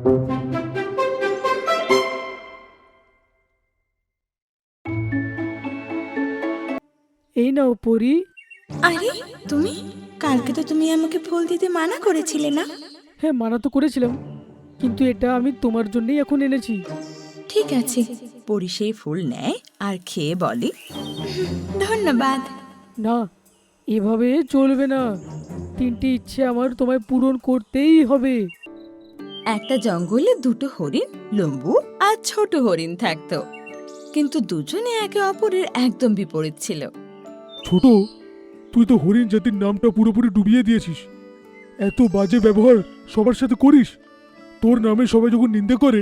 এই নাও পরি। আরে তুমি, কালকে তো তুমি আমাকে ফুল দিতে মানা করেছিলে না? হ্যাঁ, মানা তো করেছিলাম, কিন্তু এটা আমি তোমার জন্যই এখন এনেছি। ঠিক আছে। পরি সেই ফুল নেয় আর খেয়ে বলে, ধন্যবাদ। না, এভাবে চলবে না। 3টি ইচ্ছে আমার তোমায় পূরণ করতেই হবে। একটা জঙ্গলে দুটো হরিণ, লম্বু আর ছোট হরিণ থাকতো, কিন্তু দুজনে একে অপরের একদম বিপরীত ছিল। ছোট, তুই তো হরিণ জাতির নামটা পুরোপুরি ডুবিয়ে দিয়েছিস। এত বাজে ব্যবহার সবার সাথে করিস। তোর নামে সবাই যখন নিন্দে করে,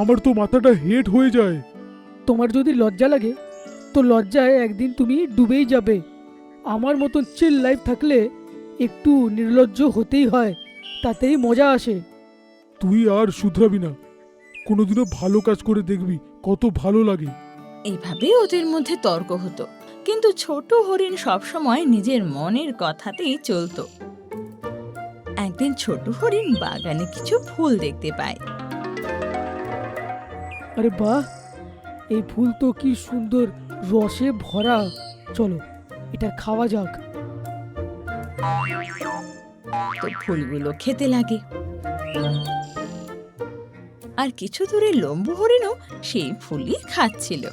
আমার তো মাথাটা হেট হয়ে যায়। তোমার যদি লজ্জা লাগে, তো লজ্জায় একদিন তুমি ডুবেই যাবে। আমার মতন চিল লাইফ থাকলে একটু নির্লজ্জ হতেই হয়, তাতেই মজা আসে। তুই আর শুধরাবি না। কোনোদিনও ভালো কাজ করে দেখবি কত ভালো লাগে। এইভাবে ওদের মধ্যে তর্ক হতো, কিন্তু ছোট হরিণ সবসময় নিজের মনের কথাতেই চলতো। একদিন ছোট হরিণ বাগানে কিছু ফুল দেখতে পায়। আরে বাহ, এই ফুল তো কি সুন্দর রসে ভরা। চলো, এটা খাওয়া যাক। তো ফুলগুলো খেতে লাগে। আর কিছু দূরে লম্বু হরিণও সেই ফুলই খাচ্ছিল।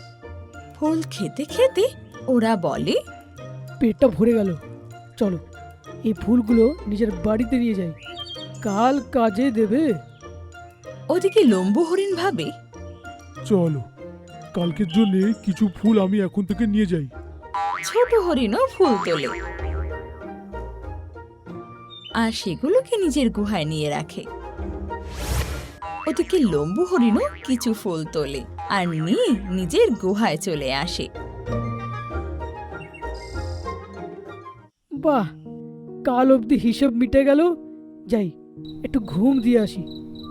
ফুল খেতে খেতে ওরা বলে, পেটটা ভরে গেল। চলো, এই ফুলগুলো নিজের বাড়িতে নিয়ে যাই, কাল কাজে দেবে। ওদিকে লম্বু হরিণ ভাবে, চলো, কালকের জন্য কিছু ফুল আমি এখন থেকে নিয়ে যাই। ছোট হরিণও ফুল তোলে আর সেগুলোকে নিজের গুহায় নিয়ে রাখে। ওদিকে লম্বু হরিণও কিছু ফুল তোলে আর নিয়ে নিজের গুহায় চলে আসে। বাহ, কাল অবধি হিসেব মিটে গেল। যাই, একটু ঘুম দিয়ে আসি।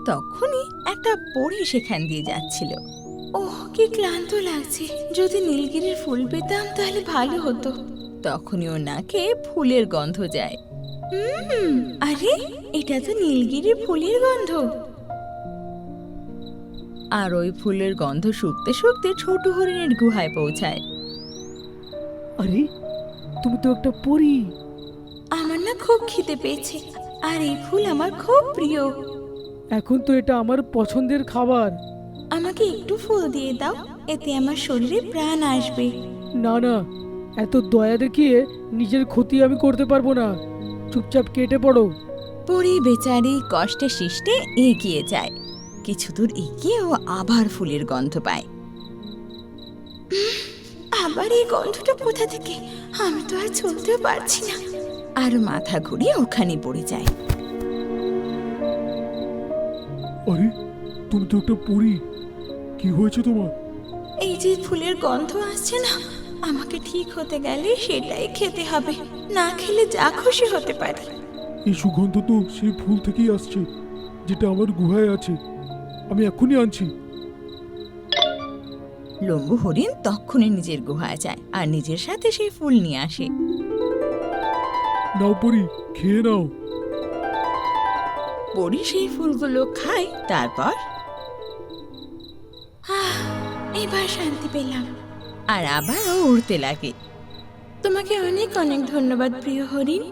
তখনই একটা পরী সেখান দিয়ে যাচ্ছিল। ওহ, কি ক্লান্ত লাগছে, যদি নীলগিরির ফুল পেতাম তাহলে ভালো হতো। তখনই ও নাকে ফুলের গন্ধ যায়। আরে, এটা তো নীলগিরির ফুলের গন্ধ। আর ওই ফুলের গন্ধ শুকতে শুকতে ছোট হরিণের গুহায় পৌঁছায়। আরে, তুমি তো একটা পরী। আমার না খুব খিদে পেয়েছে, আর এই ফুল আমার খুব প্রিয়। এখন তো এটা আমার পছন্দের খাবার। আমাকে একটু ফুল দিয়ে দাও, এতে আমার শরীরে প্রাণ আসবে। না না, এত দয়া দেখিয়ে নিজের ক্ষতি আমি করতে পারবো না। চুপচাপ কেটে পড়ো। পরি বেচারি কষ্টে শিষ্টে এগিয়ে যায়। কিছু দূর এগিয়ে ও আবার ফুলের গন্ধ পায়। আবার এই গন্ধটা কোথা থেকে? আমি তো আর চলতেও পারছি না। আর মাথা ঘুরিয়ে ওখানে পড়ে যায়। আরে, তুমি তো একটা পরী। কি হয়েছে তোমার? এই যে ফুলের গন্ধ আসছে না, আমাকে ঠিক হতে গেলে সেটাই খেতে হবে, না খেলে যা খুশি হতে পারি। এই সুগন্ধ তো সেই ফুল থেকেই আসছে, যেটা আমার গুহায় আছে। আমি এখনই আনছি। লম্বু হরিণ তক্ষুনি নিজের গুহায় যায় আর নিজের সাথে সেই ফুল নিয়ে আসে। নাও পরী, খেয়ে নাও। পরি সেই ফুলগুলো খায়, তারপর এবার শান্তি পেলাম। আর আবার ও উড়তে লাগে। তোমাকে অনেক অনেক ধন্যবাদ প্রিয় হরিণ।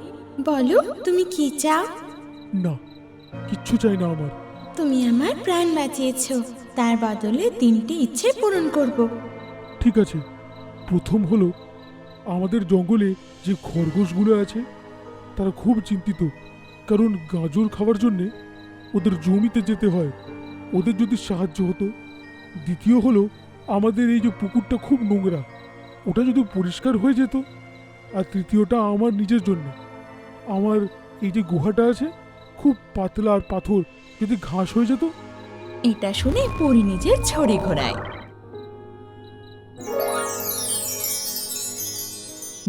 বলো, তুমি কি চাও? না, কিচ্ছু চাই না আমার। তুমি আমার প্রাণ বাঁচিয়েছো, তার বদলে 3টি ইচ্ছে পূরণ করব। ঠিক আছে, প্রথম হলো, আমাদের জঙ্গলে যে খরগোশগুলো আছে তারা খুব চিন্তিত, কারণ গাজর খাওয়ার জন্যে ওদের জমিতে যেতে হয়। ওদের যদি সাহায্য হতো। দ্বিতীয় হলো, আমাদের এই যে পুকুরটা খুব নোংরা, ওটা যদি পরিষ্কার হয়ে যেত। আর তৃতীয়টা আমার নিজের জন্য, আমার এই যে গুহাটা আছে খুব পাতলা আর পাথর, যদি ঘাস হয়ে যেত। এটা শুনে পরি নিজের ছড়ি ঘোরায়।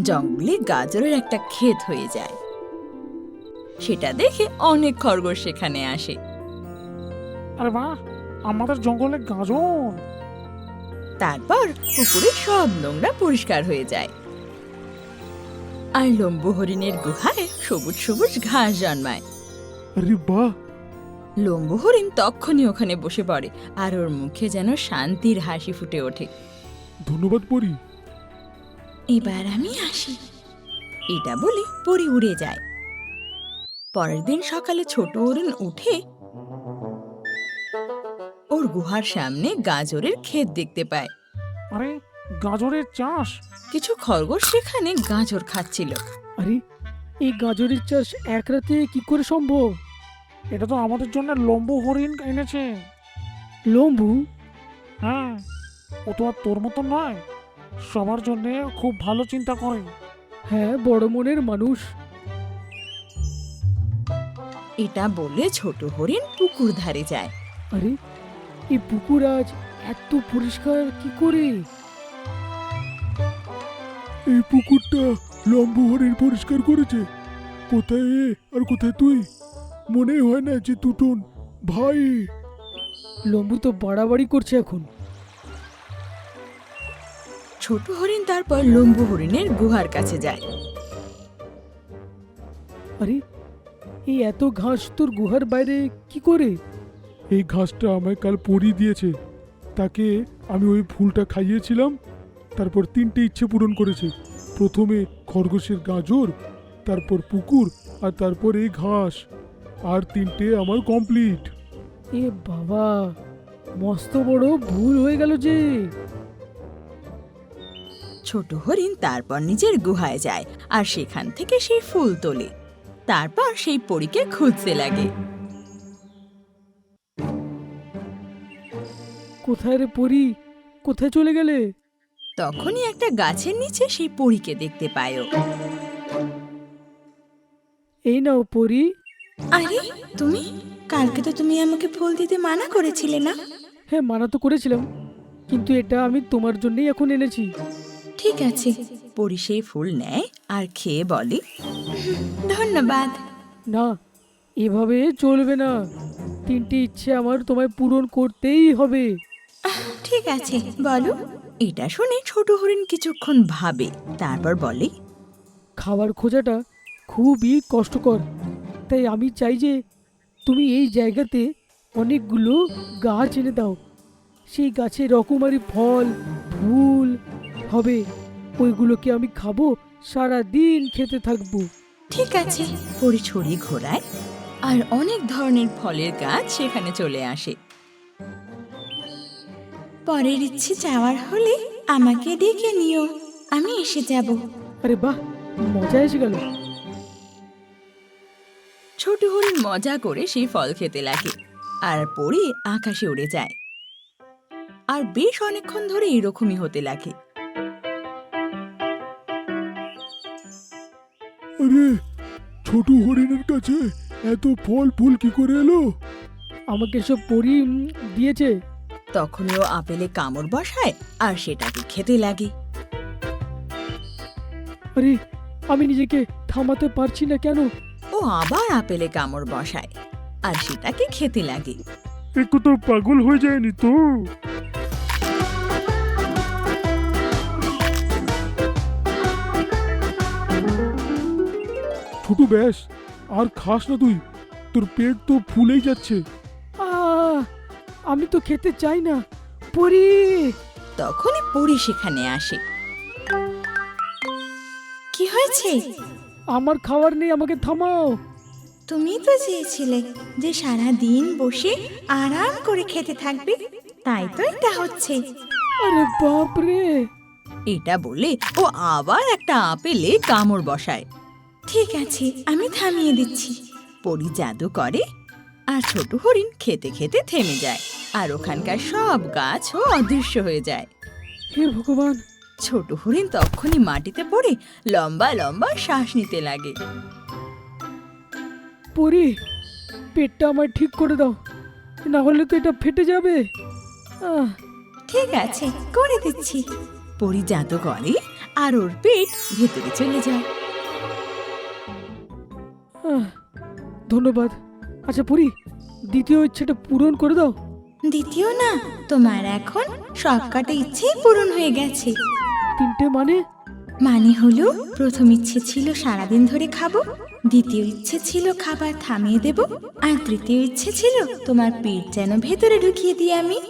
জঙ্গলে গাজরের একটা ক্ষেত হয়ে যায়। সেটা দেখে অনেক খরগোশ সেখানে আসে। আরে বাহ, আমাদের জঙ্গলে গাজর। তারপর পুকুরে সব নোংরা পরিষ্কার হয়ে যায় আর লম্বু হরিণের গুহায় সবুজ সবুজ ঘাস জন্মায়। আরে বাহ, লম্বু হরিণ তখনই ওখানে বসে পড়ে আর ওর মুখে যেন শান্তির হাসি ফুটে ওঠে। ধন্যবাদ পরি। এবার আমি আসি, এটা বলে পরি উড়ে যায়। পরের দিন সকালে ছোট হরিণ উঠে ওর গুহার সামনে গাজরের ক্ষেত দেখতে পায়। আরে, গাজরের চাষ! কিছু খরগোশ সেখানে গাজর খাচ্ছিল। আরে, এই গাজরের চাষ এক রাতে কি করে সম্ভব? এটা তো আমাদের জন্য লম্বু হরিণ এনেছে। লম্বু? হ্যাঁ, ও তো আর তোর মতো নয়, সবার জন্য খুব ভালো চিন্তা করে। হ্যাঁ, বড় মনের মানুষ। এটা বলে ছোট হরিণ পুকুর ধারে যায়। আরে, এই পুকুর আজ এত পরিষ্কার কি করে? এই পুকুরটা লম্বু হরিণ পরিষ্কার করেছে। কোথায় এ আর কোথায় তুই? মনে হয় না যে দুজন ভাই। লম্বু তো বাড়াবাড়ি করছে এখন। ছোট হরিণ তারপর লম্বু হরিণের গুহার কাছে যায়। আরে, এই এত ঘাস তোর গুহার বাইরে কি করে? এই ঘাসটা আমায় কাল পরি দিয়েছে। তাকে আমি ওই ফুলটা খাইয়েছিলাম, তারপর 3টে ইচ্ছে পূরণ করেছে। প্রথমে খরগোশের গাজর, তারপর পুকুর, আর তারপর এই ঘাস। আর 3টে আমার কমপ্লিট। এ বাবা, মস্ত বড় ভুল হয়ে গেল যে। ছোট হরিণ তারপর নিজের গুহায় যায় আর সেখান থেকে সেই ফুল তোলে। তারপর সেই পরীকে খুঁজতে লাগে। কোথায় রে পরি? কোথায় চলে গেলে? তখনই একটা গাছের নিচে সেই পরীকে দেখতে পায় ও। এই নাও পরি। আরে, তুমি? কালকে তো তুমি আমাকে ফুল দিতে মানা করেছিলে না? হ্যাঁ, মানা তো করেছিলাম, কিন্তু এটা আমি তোমার জন্যই এখন এনেছি। ঠিক আছে। পরী সেই ফুল নেয় আর খেয়ে বলে, ধন্যবাদ। না, এভাবে চলবে না। 3টে ইচ্ছে আমার তোমায় পূরণ করতেই হবে। ঠিক আছে, বলো। এটা শুনে ছোট হরিণ কিছুক্ষণ ভাবে, তারপর বলে, খাবার খোঁজাটা খুবই কষ্টকর, তাই আমি চাই যে তুমি এই জায়গাতে অনেকগুলো গাছ এনে দাও। সেই গাছে রকমারি ফল ফুল হবে, ওইগুলোকে আমি খাবো, সারা দিন খেতে থাকবো। ঠিক আছে। পরী ছড়ি ঘোরায় আর অনেক ধরনের ফলের গাছ সেখানে চলে আসে। পরের ইচ্ছে যাওয়ার হলে আমাকে ডেকে নিও, আমি এসে যাব। আরে বাহ, মজা এসে গেল। ছোট হরিণ মজা করে সেই ফল খেতে লাগে আর পরী আকাশে উড়ে যায়। আর বেশ অনেকক্ষণ ধরে এরকমই হতে লাগে। আরে, ছোট হরিণের কাছে এত ফল ফুল কি করে এলো? আমাকে সব পরি দিয়েছে। তখনই ও আপেলে কামড় বসায় আর সেটাকে খেতে লাগে। আরে, আমি নিজেকে থামাতে পারছি না কেন? ও আবার আপেলে কামড় বসায় আর সেটাকে খেতে লাগে। একটু তো পাগল হয়ে যায়নি তো? ছোট ব্যাস, আর খাস না তুই, তোর পেট তো ফুলেই যাচ্ছে। আমি তো খেতে চাই না পরি। তখনই পরী সেখানে আসে। কি হয়েছে? আমার খাবার নেই, আমাকে থামাও। তুমি তো চেয়েছিলে যে সারা দিন বসে আরাম করে খেতে থাকবে, তাই তো এটা হচ্ছে। আরে বাপ রে! এটা বলে ও আবার একটা আপেলে কামড় বসায়। ঠিক আছে, আমি থামিয়ে দিচ্ছি। পরী জাদু করে আর ছোট হরিণ খেতে খেতে থেমে যায় আর ওখানকার সব গাছও অদৃশ্য হয়ে যায়। হে ভগবান! ছোট হরিণ তখনই মাটিতে পড়ে লম্বা লম্বা শ্বাস নিতে লাগে। পরি, পেটটা আমার ঠিক করে দাও, না হলে তো এটা ফেটে যাবে। ঠিক আছে, করে দিচ্ছি। পরী জাদু করে আর ওর পেট ভেতরে চলে যায়। ধন্যবাদ। আচ্ছা পরি, দ্বিতীয় ইচ্ছেটা পূরণ করে দাও। দ্বিতীয় না, তোমার এখন সবকটা ইচ্ছেই পূরণ হয়ে গেছে। 3টে মানে? মানে হলো, প্রথম ইচ্ছে ছিল সারাদিন ধরে খাবো, দ্বিতীয় ইচ্ছে ছিল খাবার থামিয়ে দেব, আর তৃতীয় ইচ্ছে ছিল তোমার পেট যেন ভেতরে ঢুকিয়ে দিই আমি।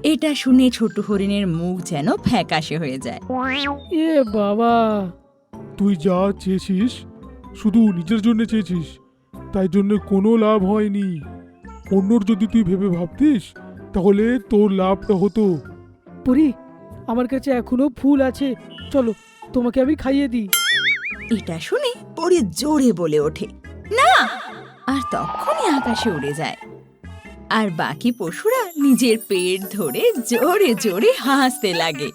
এটা শুনে ছোট হরিণের মুখ যেন ফ্যাকাশে হয়ে যায়। এ বাবা, তুই যা চেয়েছিস শুধু নিজের জন্য চেয়েছিস, তাই জন্য কোনো লাভ হয়নি। অন্যর যদি তুই ভেবে ভাবতিস তাহলে তোর লাভটা হতো। পরি, আমার কাছে এখনো ফুল আছে, চলো তোমাকে আমি খাইয়ে দিই। এটা শুনে পরি জোরে বলে ওঠে, না! আর তখনই আকাশে উড়ে যায়। আর বাকি পশুরা নিজের পেট ধরে জোরে জোরে হাসতে লাগে।